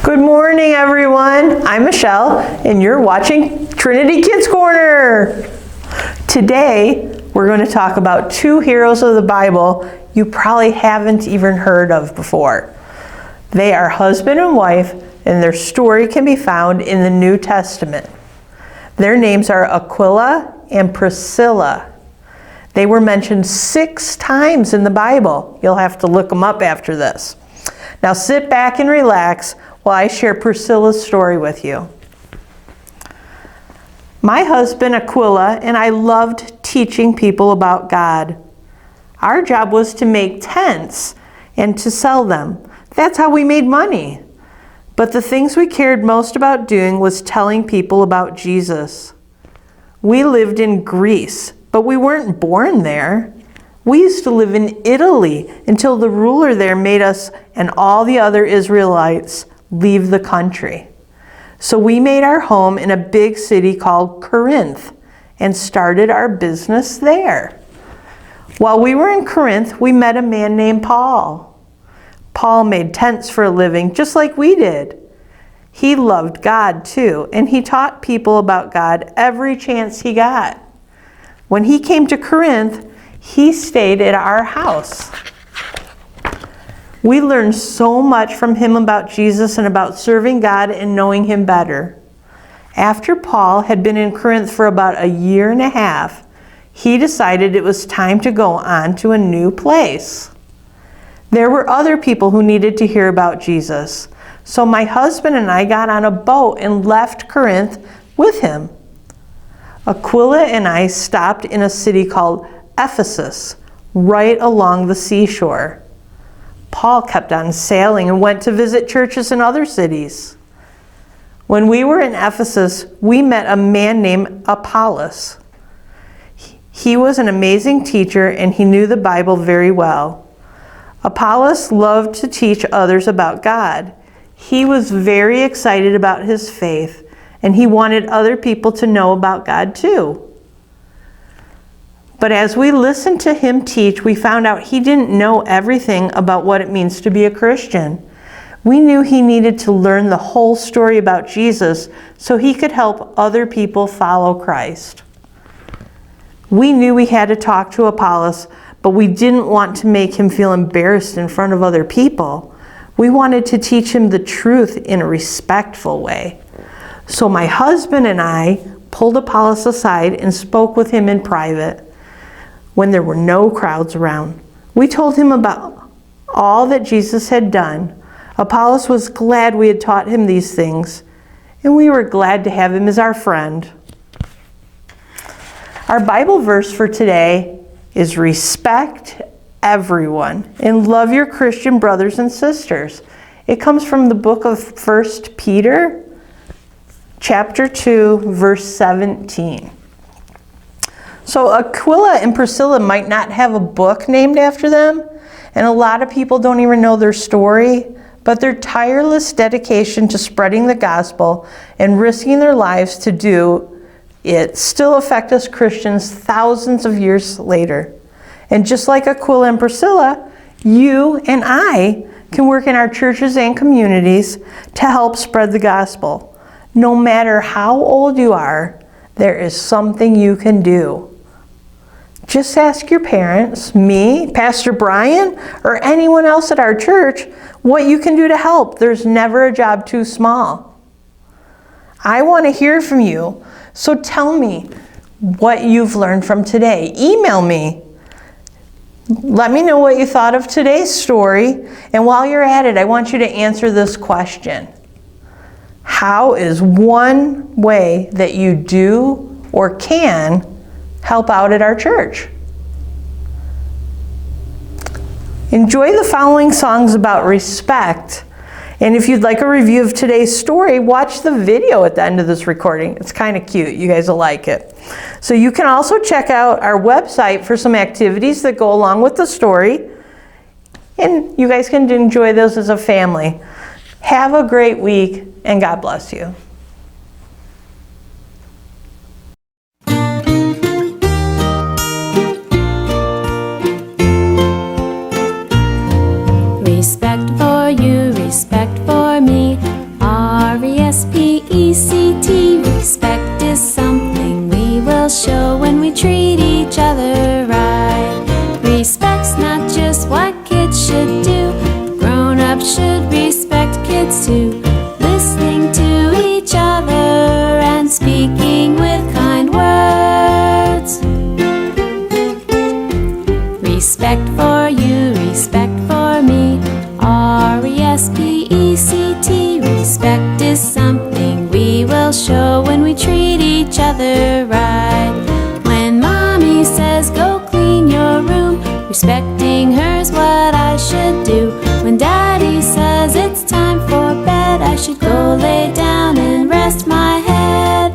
Good morning, everyone. I'm Michelle, and you're watching Trinity Kidz Korner. Today, we're going to talk about two heroes of the Bible you probably haven't even heard of before. They are husband and wife, and their story can be found in the New Testament. Their names are Aquila and Priscilla. They were mentioned 6 times in the Bible. You'll have to look them up after this. Now sit back and relax while I share Priscilla's story with you. My husband Aquila and I loved teaching people about God. Our job was to make tents and to sell them. That's how we made money. But the things we cared most about doing was telling people about Jesus. We lived in Greece, but we weren't born there. We used to live in Italy until the ruler there made us and all the other Israelites leave the country. So we made our home in a big city called Corinth and started our business there. While we were in Corinth, we met a man named Paul. Paul made tents for a living just like we did. He loved God too, and he taught people about God every chance he got. When he came to Corinth, he stayed at our house. We learned so much from him about Jesus and about serving God and knowing him better. After Paul had been in Corinth for about 1.5 years, he decided it was time to go on to a new place. There were other people who needed to hear about Jesus, so my husband and I got on a boat and left Corinth with him. Aquila and I stopped in a city called Ephesus, right along the seashore. Paul kept on sailing and went to visit churches in other cities. When we were in Ephesus, we met a man named Apollos. He was an amazing teacher and he knew the Bible very well. Apollos loved to teach others about God. He was very excited about his faith and he wanted other people to know about God too. But as we listened to him teach, we found out he didn't know everything about what it means to be a Christian. We knew he needed to learn the whole story about Jesus so he could help other people follow Christ. We knew we had to talk to Apollos, but we didn't want to make him feel embarrassed in front of other people. We wanted to teach him the truth in a respectful way. So my husband and I pulled Apollos aside and spoke with him in private when there were no crowds around. We told him about all that Jesus had done. Apollos was glad we had taught him these things, and we were glad to have him as our friend. Our Bible verse for today is respect everyone and love your Christian brothers and sisters. It comes from the book of 1 Peter, chapter 2, verse 17. So Aquila and Priscilla might not have a book named after them, and a lot of people don't even know their story, but their tireless dedication to spreading the gospel and risking their lives to do it still affect us Christians thousands of years later. And just like Aquila and Priscilla, you and I can work in our churches and communities to help spread the gospel. No matter how old you are, there is something you can do. Just ask your parents, me, Pastor Brian, or anyone else at our church what you can do to help. There's never a job too small. I want to hear from you, so tell me what you've learned from today. Email me. Let me know what you thought of today's story, and while you're at it, I want you to answer this question. How is one way that you do or can help out at our church? Enjoy the following songs about respect. And if you'd like a review of today's story, watch the video at the end of this recording. It's kind of cute. You guys will like it. So you can also check out our website for some activities that go along with the story. And you guys can enjoy those as a family. Have a great week, and God bless you. Respect for you, respect for me. should do. Grown-ups should respect kids too, listening to each other and speaking with kind words. Respect for you, respect for me, R-E-S-P-E-C-T. Respect is something we will show when we treat each other right. When Mommy says go clean your room, respecting her's what I should do. When Daddy says it's time for bed, I should go lay down and rest my head.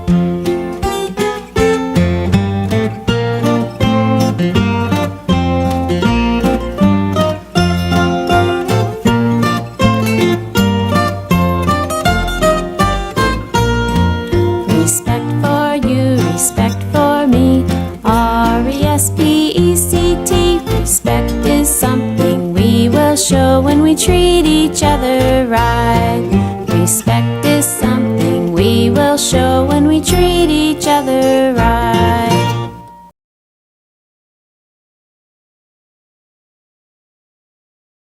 Respect for you, respect for me, R-E-S-P-E-C-T. Respect is something we will show when we treat each other right. Respect is something